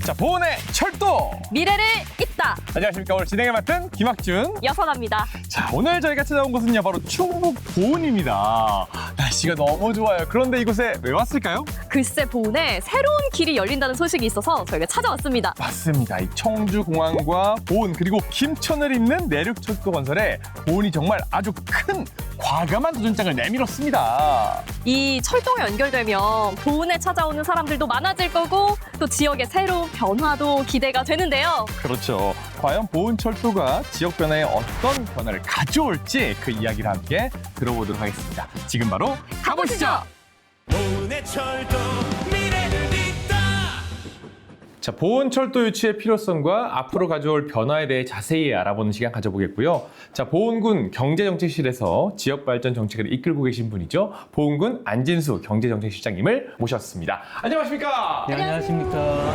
자, 보은의 철도! 미래를 잇다. 안녕하십니까. 오늘 진행을 맡은 김학준. 여선합니다. 자, 오늘 저희가 찾아온 곳은요, 바로 충북 보은입니다. 날씨가 너무 좋아요. 그런데 이곳에 왜 왔을까요? 글쎄 보은에 새로운 길이 열린다는 소식이 있어서 저희가 찾아왔습니다. 맞습니다. 이 청주공항과 보은 그리고 김천을 잇는 내륙철도 건설에 보은이 정말 아주 큰 과감한 도전장을 내밀었습니다. 이 철도가 연결되면 보은에 찾아오는 사람들도 많아질 거고 또 지역의 새로운 변화도 기대가 되는데요. 그렇죠. 과연 보은철도가 지역 변화에 어떤 변화를 가져올지 그 이야기를 함께 들어보도록 하겠습니다. 지금 바로 가보시죠. 보은의 철도 미래를 잇다. 자, 보은철도 유치의 필요성과 앞으로 가져올 변화에 대해 자세히 알아보는 시간 가져보겠고요. 자, 보은군 경제정책실에서 지역발전 정책을 이끌고 계신 분이죠. 보은군 안진수 경제정책실장님을 모셨습니다. 안녕하십니까? 네, 안녕하십니까.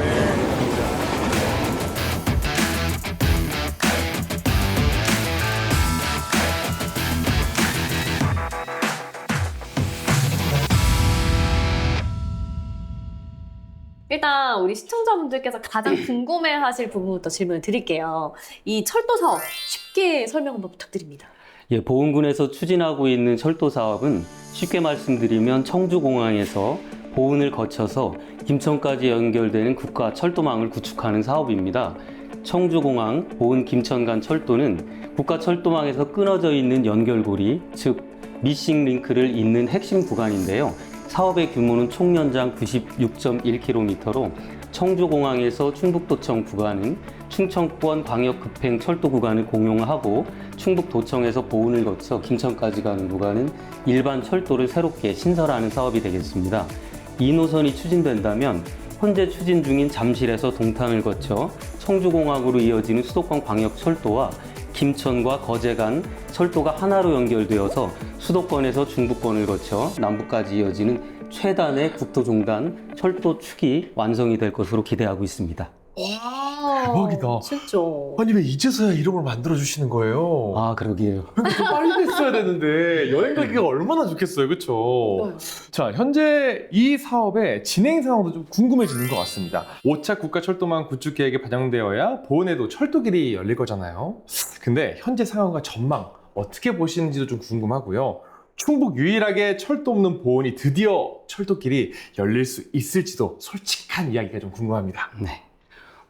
일단 우리 시청자분들께서 가장 궁금해하실 부분부터 질문을 드릴게요. 이 철도 사업 쉽게 설명 한번 부탁드립니다. 예, 보은군에서 추진하고 있는 철도 사업은 쉽게 말씀드리면 청주공항에서 보은을 거쳐서 김천까지 연결되는 국가 철도망을 구축하는 사업입니다. 청주공항, 보은, 김천 간 철도는 국가 철도망에서 끊어져 있는 연결고리, 즉 미싱 링크를 잇는 핵심 구간인데요. 사업의 규모는 총 연장 96.1km로 청주공항에서 충북도청 구간은 충청권 광역급행 철도 구간을 공용하고 충북도청에서 보은을 거쳐 김천까지 가는 구간은 일반 철도를 새롭게 신설하는 사업이 되겠습니다. 이 노선이 추진된다면 현재 추진 중인 잠실에서 동탄을 거쳐 청주공항으로 이어지는 수도권 광역철도와 김천과 거제 간 철도가 하나로 연결되어서 수도권에서 중부권을 거쳐 남부까지 이어지는 최단의 국토종단 철도축이 완성이 될 것으로 기대하고 있습니다. 와, 대박이다. 진짜. 아니, 왜 이제서야 이름을 만들어주시는 거예요? 아, 그러게요. 그러니까 좀 빨리 됐어야 되는데 여행 가기가 얼마나 좋겠어요, 그렇죠? 자, 현재 이 사업의 진행 상황도 좀 궁금해지는 것 같습니다. 5차 국가철도망 구축 계획에 반영되어야 보은에도 철도길이 열릴 거잖아요. 근데 현재 상황과 전망 어떻게 보시는지도 좀 궁금하고요. 충북 유일하게 철도 없는 보은이 드디어 철도길이 열릴 수 있을지도 솔직한 이야기가 좀 궁금합니다. 네.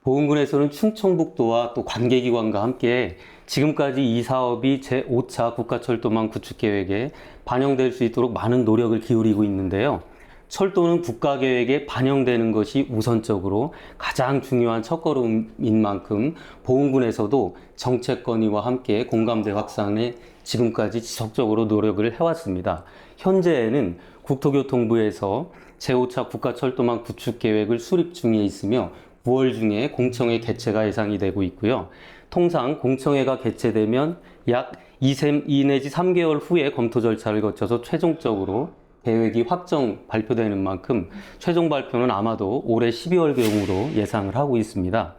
보은군에서는 충청북도와 또 관계기관과 함께 지금까지 이 사업이 제5차 국가철도망 구축 계획에 반영될 수 있도록 많은 노력을 기울이고 있는데요. 철도는 국가계획에 반영되는 것이 우선적으로 가장 중요한 첫걸음인 만큼 보은군에서도 정책 건의와 함께 공감대 확산에 지금까지 지속적으로 노력을 해왔습니다. 현재에는 국토교통부에서 제5차 국가철도망 구축 계획을 수립 중에 있으며 9월 중에 공청회 개최가 예상이 되고 있고요. 통상 공청회가 개최되면 약 2 내지 3개월 후에 검토 절차를 거쳐서 최종적으로 계획이 확정 발표되는 만큼 최종 발표는 아마도 올해 12월경으로 예상을 하고 있습니다.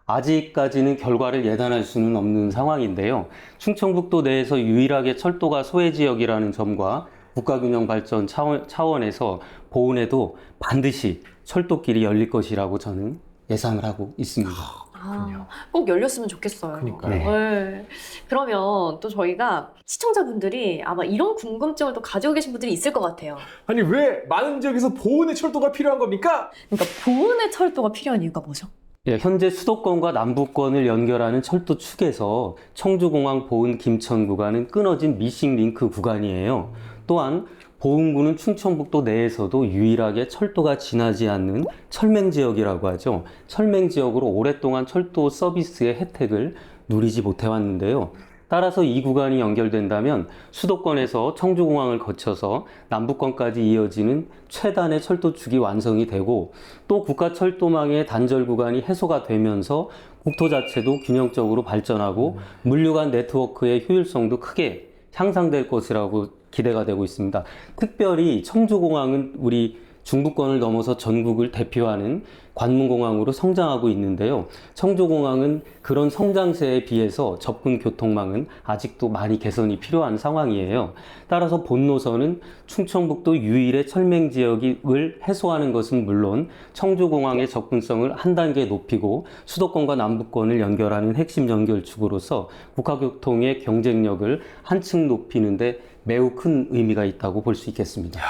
아직까지는 결과를 예단할 수는 없는 상황인데요. 충청북도 내에서 유일하게 철도가 소외 지역이라는 점과 국가균형 발전 차원에서 보은에도 반드시 철도길이 열릴 것이라고 저는 예상을 하고 있습니다. 꼭 열렸으면 좋겠어요. 그러니까요. 네. 네. 그러면 또 저희가 시청자분들이 아마 이런 궁금증을 또 가지고 계신 분들이 있을 것 같아요. 아니, 왜 많은 지역에서 보은의 철도가 필요한 겁니까? 그러니까 보은의 철도가 필요한 이유가 뭐죠? 예, 현재 수도권과 남부권을 연결하는 철도 축에서 청주공항 보은 김천 구간은 끊어진 미싱 링크 구간이에요. 또한 보은군은 충청북도 내에서도 유일하게 철도가 지나지 않는 철맹 지역이라고 하죠. 철맹 지역으로 오랫동안 철도 서비스의 혜택을 누리지 못해 왔는데요. 따라서 이 구간이 연결된다면 수도권에서 청주공항을 거쳐서 남부권까지 이어지는 최단의 철도축이 완성이 되고 또 국가철도망의 단절 구간이 해소가 되면서 국토 자체도 균형적으로 발전하고 물류간 네트워크의 효율성도 크게 향상될 것이라고 기대가 되고 있습니다. 특별히 청주공항은 우리 중부권을 넘어서 전국을 대표하는 관문공항으로 성장하고 있는데요. 청주공항은 그런 성장세에 비해서 접근 교통망은 아직도 많이 개선이 필요한 상황이에요. 따라서 본 노선은 충청북도 유일의 철맹 지역을 해소하는 것은 물론 청주공항의 접근성을 한 단계 높이고 수도권과 남부권을 연결하는 핵심 연결축으로서 국가교통의 경쟁력을 한층 높이는 데 매우 큰 의미가 있다고 볼 수 있겠습니다.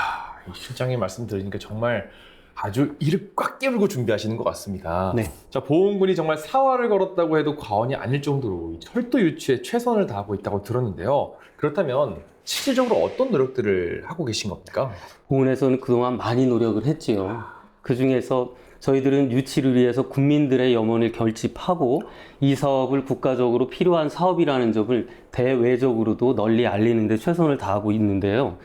이 실장님 말씀 들으니까 정말 아주 이를 꽉 깨물고 준비하시는 것 같습니다. 네. 자, 보훈군이 정말 사활을 걸었다고 해도 과언이 아닐 정도로 이 철도 유치에 최선을 다하고 있다고 들었는데요. 그렇다면 실질적으로 어떤 노력들을 하고 계신 겁니까? 보훈에서는 그동안 많이 노력을 했지요. 그 중에서 저희들은 유치를 위해서 국민들의 염원을 결집하고 이 사업을 국가적으로 필요한 사업이라는 점을 대외적으로도 널리 알리는 데 최선을 다하고 있는데요.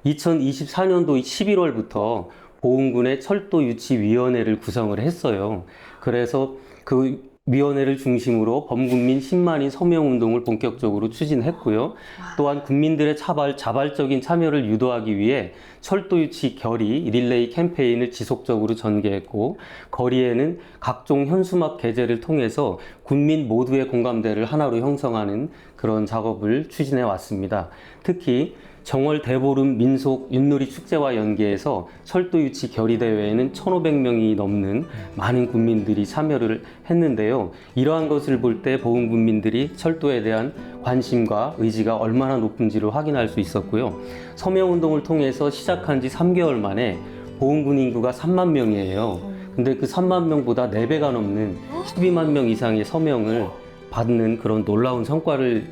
2024년도 11월부터 보훈군의 철도유치위원회를 구성을 했어요. 그래서 그 위원회를 중심으로 범국민 10만인 서명운동을 본격적으로 추진했고요. 또한 국민들의 자발적인 참여를 유도하기 위해 철도유치 결의 릴레이 캠페인을 지속적으로 전개했고, 거리에는 각종 현수막 게재를 통해서 국민 모두의 공감대를 하나로 형성하는 그런 작업을 추진해 왔습니다. 특히 정월 대보름 민속 윷놀이 축제와 연계해서 철도 유치 결의 대회에는 1,500명이 넘는 많은 국민들이 참여를 했는데요. 이러한 것을 볼 때 보훈 국민들이 철도에 대한 관심과 의지가 얼마나 높은지를 확인할 수 있었고요. 서명운동을 통해서 시작한 지 3개월 만에 보훈군 인구가 3만 명이에요. 근데 그 3만 명보다 4배가 넘는 12만 명 이상의 서명을 받는 그런 놀라운 성과를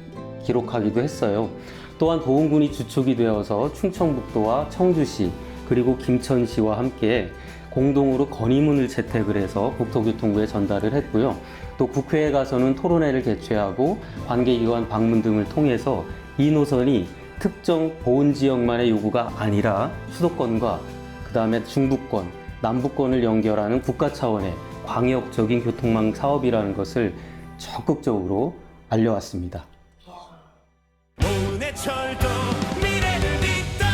기록하기도 했어요. 또한 보훈군이 주축이 되어서 충청북도와 청주시 그리고 김천시와 함께 공동으로 건의문을 채택을 해서 국토교통부에 전달을 했고요. 또 국회에 가서는 토론회를 개최하고 관계기관 방문 등을 통해서 이 노선이 특정 보훈 지역만의 요구가 아니라 수도권과 그 다음에 중부권, 남부권을 연결하는 국가 차원의 광역적인 교통망 사업이라는 것을 적극적으로 알려왔습니다. 보훈의 철도 미래를 잇다.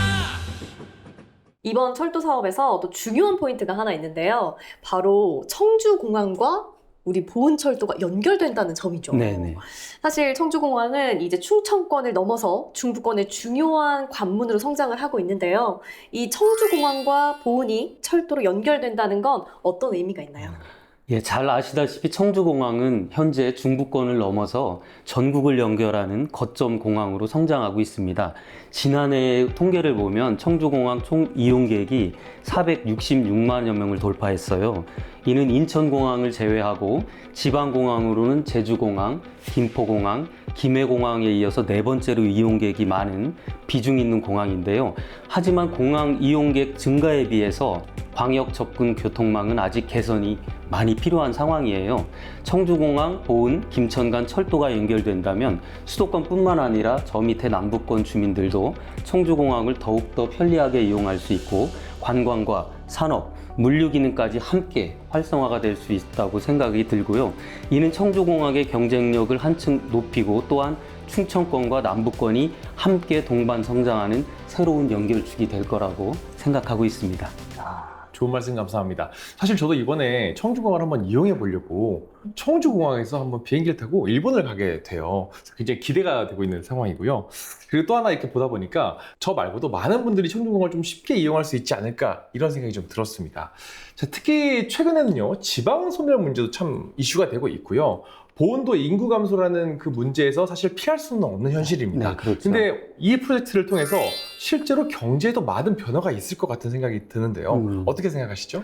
이번 철도 사업에서 또 중요한 포인트가 하나 있는데요. 바로 청주공항과 우리 보훈철도가 연결된다는 점이죠. 네네. 사실 청주공항은 이제 충청권을 넘어서 중부권의 중요한 관문으로 성장을 하고 있는데요. 이 청주공항과 보훈이 철도로 연결된다는 건 어떤 의미가 있나요? 예, 잘 아시다시피 청주공항은 현재 중부권을 넘어서 전국을 연결하는 거점 공항으로 성장하고 있습니다. 지난해 통계를 보면 청주공항 총 이용객이 466만여 명을 돌파했어요. 이는 인천공항을 제외하고 지방공항으로는 제주공항, 김포공항, 김해공항에 이어서 4번째로 이용객이 많은 비중 있는 공항인데요. 하지만 공항 이용객 증가에 비해서 광역 접근 교통망은 아직 개선이 많이 필요한 상황이에요. 청주공항, 보훈, 김천 간 철도가 연결된다면 수도권뿐만 아니라 저 밑에 남부권 주민들도 청주공항을 더욱더 편리하게 이용할 수 있고 관광과 산업, 물류 기능까지 함께 활성화가 될 수 있다고 생각이 들고요. 이는 청주공항의 경쟁력을 한층 높이고 또한 충청권과 남부권이 함께 동반 성장하는 새로운 연결축이 될 거라고 생각하고 있습니다. 좋은 말씀 감사합니다. 사실 저도 이번에 청주공항을 한번 이용해 보려고 청주공항에서 한번 비행기를 타고 일본을 가게 돼요. 굉장히 기대가 되고 있는 상황이고요. 그리고 또 하나 이렇게 보다 보니까 저 말고도 많은 분들이 청주공항을 좀 쉽게 이용할 수 있지 않을까 이런 생각이 좀 들었습니다. 자, 특히 최근에는요, 지방 소멸 문제도 참 이슈가 되고 있고요. 보훈도 인구 감소라는 그 문제에서 사실 피할 수는 없는 현실입니다. 네, 그렇죠. 근데 이 프로젝트를 통해서 실제로 경제에도 많은 변화가 있을 것 같은 생각이 드는데요. 어떻게 생각하시죠?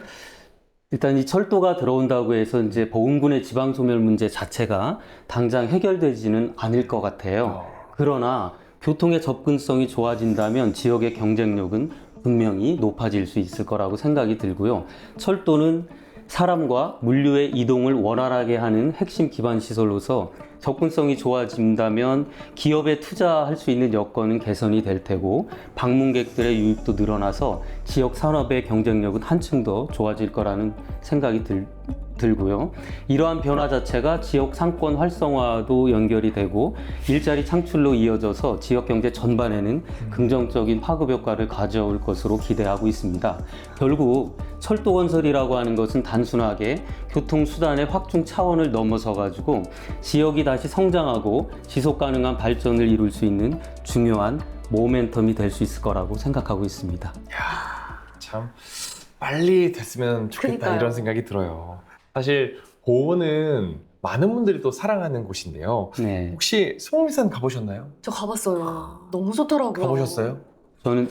일단 이 철도가 들어온다고 해서 이제 보훈군의 지방 소멸 문제 자체가 당장 해결되지는 않을 것 같아요. 그러나 교통의 접근성이 좋아진다면 지역의 경쟁력은 분명히 높아질 수 있을 거라고 생각이 들고요. 철도는 사람과 물류의 이동을 원활하게 하는 핵심 기반 시설로서 접근성이 좋아진다면 기업에 투자할 수 있는 여건은 개선이 될 테고 방문객들의 유입도 늘어나서 지역 산업의 경쟁력은 한층 더 좋아질 거라는 생각이 들고요. 이러한 변화 자체가 지역 상권 활성화도 연결이 되고 일자리 창출로 이어져서 지역 경제 전반에는 긍정적인 파급 효과를 가져올 것으로 기대하고 있습니다. 결국 철도 건설이라고 하는 것은 단순하게 교통수단의 확충 차원을 넘어서 가지고 지역이 다시 성장하고 지속 가능한 발전을 이룰 수 있는 중요한 모멘텀이 될 수 있을 거라고 생각하고 있습니다. 참 빨리 됐으면 좋겠다 그러니까요. 이런 생각이 들어요. 사실 보은은 많은 분들이 또 사랑하는 곳인데요. 네. 혹시 속리산 가보셨나요? 저 가봤어요. 너무 좋더라고요. 가보셨어요? 저는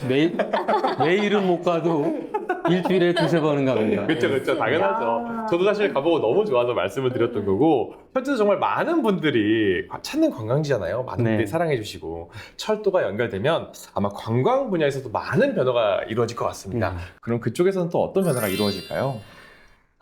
매일은 못 가도 일주일에 두세 번은 갑니다. 그렇죠. 당연하죠. 저도 사실 가보고 너무 좋아서 말씀을 드렸던 거고 현재도 정말 많은 분들이 찾는 관광지잖아요. 많은 분들이 네. 사랑해 주시고 철도가 연결되면 아마 관광 분야에서도 많은 변화가 이루어질 것 같습니다. 그럼 그쪽에서는 또 어떤 변화가 이루어질까요?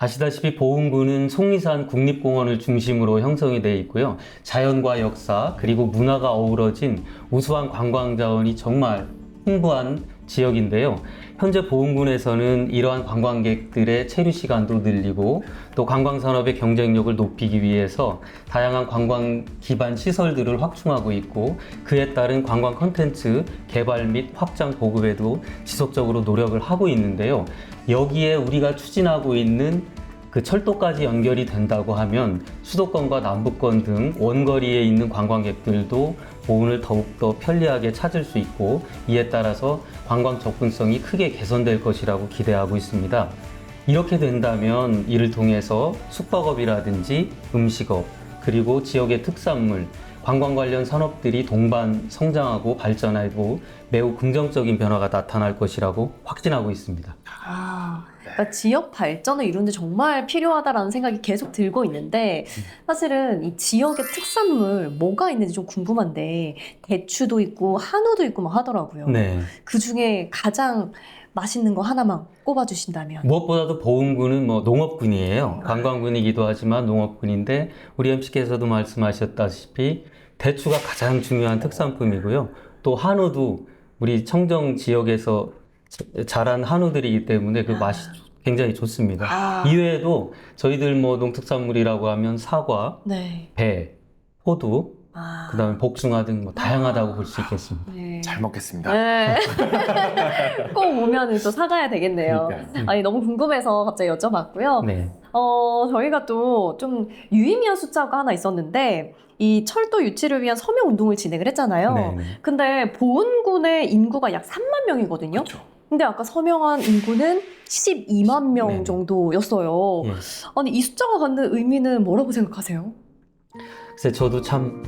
아시다시피 보은군은 속리산 국립공원을 중심으로 형성이 되어 있고요. 자연과 역사 그리고 문화가 어우러진 우수한 관광 자원이 정말 풍부한 지역인데요. 현재 보은군에서는 이러한 관광객들의 체류 시간도 늘리고 또 관광산업의 경쟁력을 높이기 위해서 다양한 관광 기반 시설들을 확충하고 있고 그에 따른 관광 콘텐츠 개발 및 확장 보급에도 지속적으로 노력을 하고 있는데요. 여기에 우리가 추진하고 있는 그 철도까지 연결이 된다고 하면 수도권과 남부권 등 원거리에 있는 관광객들도 보은을 더욱더 편리하게 찾을 수 있고 이에 따라서 관광 접근성이 크게 개선될 것이라고 기대하고 있습니다. 이렇게 된다면 이를 통해서 숙박업이라든지 음식업 그리고 지역의 특산물 관광 관련 산업들이 동반 성장하고 발전하고 매우 긍정적인 변화가 나타날 것이라고 확신하고 있습니다. 그러니까 지역 발전을 이루는데 정말 필요하다라는 생각이 계속 들고 있는데 사실은 이 지역의 특산물 뭐가 있는지 좀 궁금한데 대추도 있고 한우도 있고 막 하더라고요. 네. 그 중에 가장 맛있는 거 하나만 꼽아주신다면? 무엇보다도 보은군은 농업군이에요. 관광군이기도 하지만 농업군인데 우리 MC께서도 말씀하셨다시피 대추가 가장 중요한 특산품이고요. 또 한우도 우리 청정 지역에서 자란 한우들이기 때문에 그 맛이 굉장히 좋습니다. 이외에도 저희들 농특산물이라고 하면 사과, 네. 배, 호두, 그다음에 복숭아 등 다양하다고 볼 수 있겠습니다. 네. 잘 먹겠습니다. 네. 꼭 오면은 또 사가야 되겠네요. 그러니까요. 아니 너무 궁금해서 갑자기 여쭤봤고요. 네. 저희가 또 좀 유의미한 숫자가 하나 있었는데 이 철도 유치를 위한 서명 운동을 진행을 했잖아요. 네. 근데 보은군의 인구가 약 3만 명이거든요. 그렇죠. 근데 아까 서명한 인구는 12만 명 네. 정도였어요. 예. 아니 이 숫자가 갖는 의미는 뭐라고 생각하세요? 글쎄 저도 참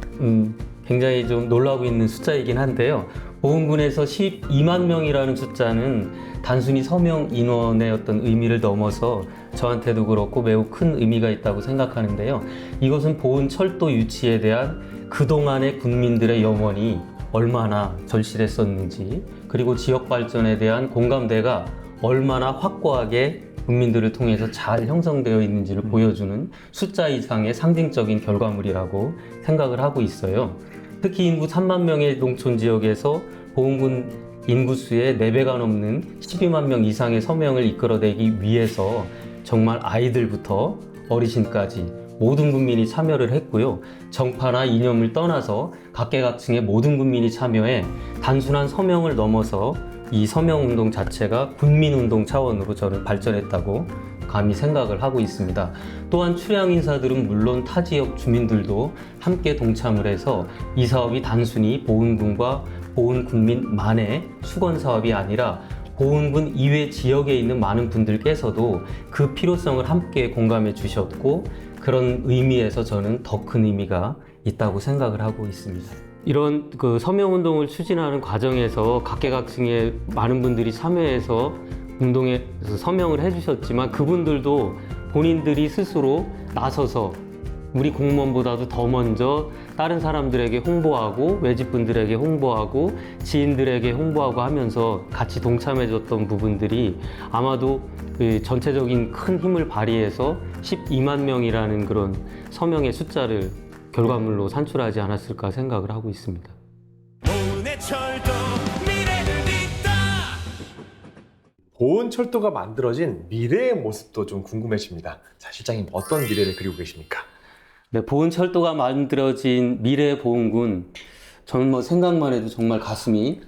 굉장히 좀 놀라고 있는 숫자이긴 한데요. 보은군에서 12만 명이라는 숫자는 단순히 서명 인원의 어떤 의미를 넘어서 저한테도 그렇고 매우 큰 의미가 있다고 생각하는데요. 이것은 보은 철도 유치에 대한 그동안의 국민들의 염원이 얼마나 절실했었는지 그리고 지역 발전에 대한 공감대가 얼마나 확고하게 국민들을 통해서 잘 형성되어 있는지를 보여주는 숫자 이상의 상징적인 결과물이라고 생각을 하고 있어요. 특히 인구 3만 명의 농촌 지역에서 보은군 인구수의 4배가 넘는 12만 명 이상의 서명을 이끌어내기 위해서 정말 아이들부터 어르신까지 모든 국민이 참여를 했고요. 정파나 이념을 떠나서 각계각층의 모든 국민이 참여해 단순한 서명을 넘어서 이 서명운동 자체가 군민운동 차원으로 저는 발전했다고 감히 생각을 하고 있습니다. 또한 출향 인사들은 물론 타 지역 주민들도 함께 동참을 해서 이 사업이 단순히 보은군과 보은군민만의 수건 사업이 아니라 보은군 이외 지역에 있는 많은 분들께서도 그 필요성을 함께 공감해 주셨고 그런 의미에서 저는 더 큰 의미가 있다고 생각을 하고 있습니다. 이런 그 서명운동을 추진하는 과정에서 각계각층의 많은 분들이 참여해서 운동에 서명을 해주셨지만 그분들도 본인들이 스스로 나서서 우리 공무원보다도 더 먼저 다른 사람들에게 홍보하고 외집분들에게 홍보하고 지인들에게 홍보하고 하면서 같이 동참해줬던 부분들이 아마도 그 전체적인 큰 힘을 발휘해서 12만 명이라는 그런 서명의 숫자를 결과물로 산출하지 않았을까 생각을 하고 있습니다. 보은의 철도 미래를 잇다. 보은철도가 만들어진 미래의 모습도 좀 궁금해집니다. 자, 실장님 어떤 미래를 그리고 계십니까? 네, 보은철도가 만들어진 미래 보은군, 저는 뭐 생각만 해도 정말 가슴이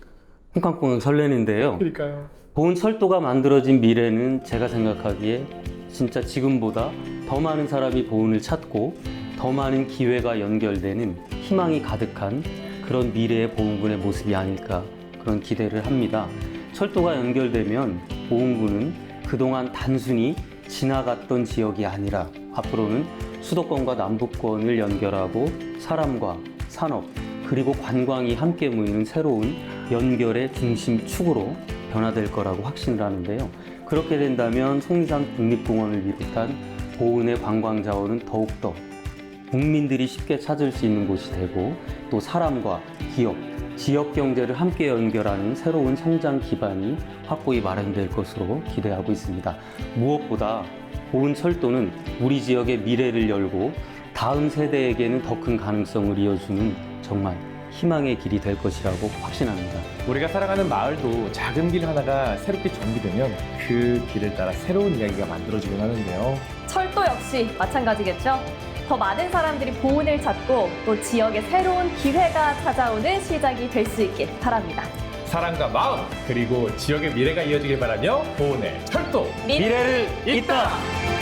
쿵쾅쿵쾅 설레는데요. 그러니까요. 보은철도가 만들어진 미래는 제가 생각하기에 진짜 지금보다 더 많은 사람이 보은을 찾고 더 많은 기회가 연결되는 희망이 가득한 그런 미래의 보은군의 모습이 아닐까 그런 기대를 합니다. 철도가 연결되면 보은군은 그동안 단순히 지나갔던 지역이 아니라 앞으로는 수도권과 남부권을 연결하고 사람과 산업 그리고 관광이 함께 모이는 새로운 연결의 중심축으로 변화될 거라고 확신을 하는데요. 그렇게 된다면 속리산 국립공원을 비롯한 보은의 관광 자원은 더욱더 국민들이 쉽게 찾을 수 있는 곳이 되고 또 사람과 기업, 지역 경제를 함께 연결하는 새로운 성장 기반이 확고히 마련될 것으로 기대하고 있습니다. 무엇보다 보은철도는 우리 지역의 미래를 열고 다음 세대에게는 더 큰 가능성을 이어주는 정말 희망의 길이 될 것이라고 확신합니다. 우리가 살아가는 마을도 작은 길 하나가 새롭게 정비되면 그 길을 따라 새로운 이야기가 만들어지곤 하는데요. 철도 역시 마찬가지겠죠? 더 많은 사람들이 보은을 찾고 또 지역에 새로운 기회가 찾아오는 시작이 될 수 있길 바랍니다. 사랑과 마음 그리고 지역의 미래가 이어지길 바라며 보은의 철도 미래를 잇다!